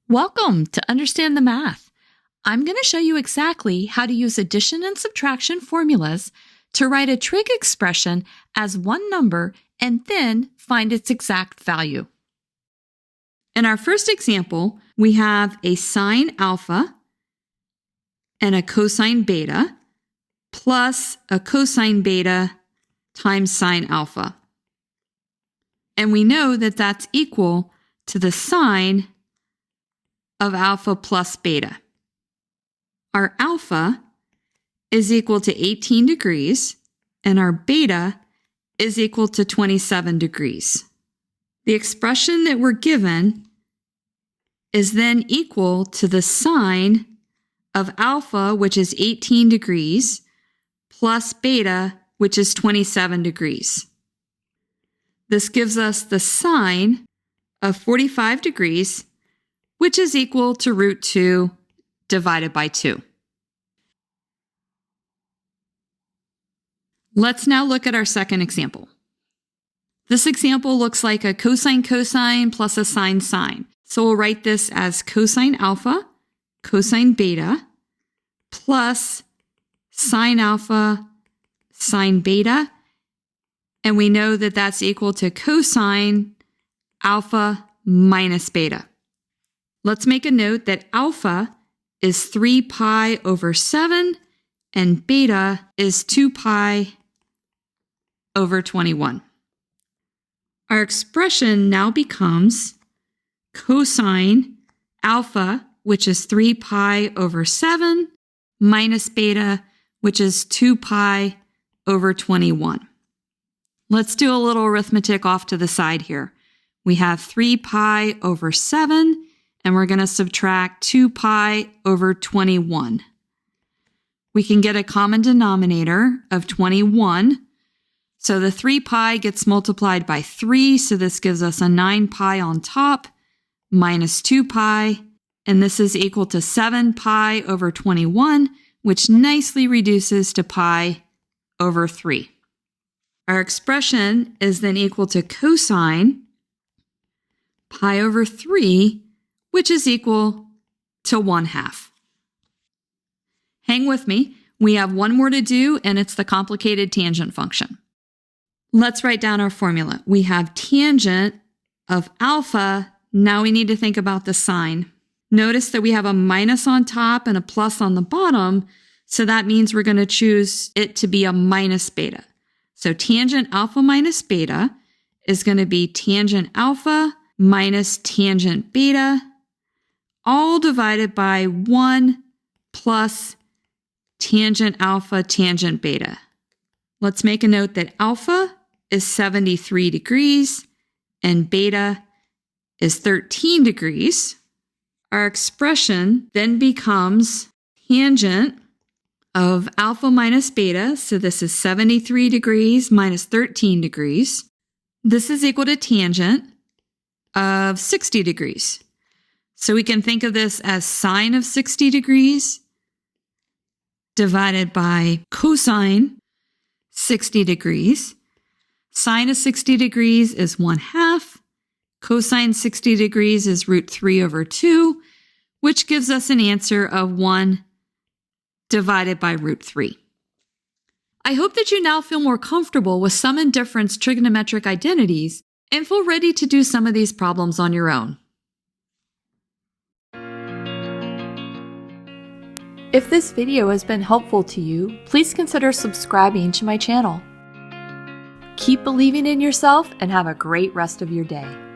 Welcome to Understand the Math. I'm going to show you exactly how to use addition and subtraction formulas to write a trig expression as one number and then find its exact value. In our first example, we have a sine alpha and a cosine beta plus a cosine beta times sine alpha. And we know that that's equal to the sine of alpha plus beta. Our alpha is equal to 18 degrees and our beta is equal to 27 degrees. The expression that we're given is then equal to the sine of alpha, which is 18 degrees, plus beta, which is 27 degrees. This gives us the sine of 45 degrees, which is equal to root 2 divided by 2. Let's now look at our second example. This example looks like a cosine-cosine plus a sine-sine. So we'll write this as cosine alpha, cosine beta, plus sine alpha, sine beta. And we know that that's equal to cosine alpha minus beta. Let's make a note that alpha is 3 pi over 7 and beta is 2 pi over 21. Our expression now becomes cosine alpha, which is 3 pi over 7, minus beta, which is 2 pi over 21. Let's do a little arithmetic off to the side here. We have 3 pi over 7, and we're going to subtract 2 pi over 21. We can get a common denominator of 21. So the 3 pi gets multiplied by 3, so this gives us a 9 pi on top, minus 2 pi, and this is equal to 7 pi over 21, which nicely reduces to pi over 3. Our expression is then equal to cosine pi over 3, which is equal to 1/2. Hang with me. We have one more to do, and it's the complicated tangent function. Let's write down our formula. We have tangent of alpha. Now we need to think about the sign. Notice that we have a minus on top and a plus on the bottom, so that means we're going to choose it to be a minus beta. So tangent alpha minus beta is going to be tangent alpha minus tangent beta, all divided by 1 plus tangent alpha tangent beta. Let's make a note that alpha is 73 degrees and beta is 13 degrees. Our expression then becomes tangent of alpha minus beta, so this is 73 degrees minus 13 degrees. This is equal to tangent of 60 degrees. So we can think of this as sine of 60 degrees divided by cosine 60 degrees. Sine of 60 degrees is 1/2. Cosine 60 degrees is root 3 over 2, which gives us an answer of 1 divided by root 3. I hope that you now feel more comfortable with sum and difference trigonometric identities and feel ready to do some of these problems on your own. If this video has been helpful to you, please consider subscribing to my channel. Keep believing in yourself and have a great rest of your day.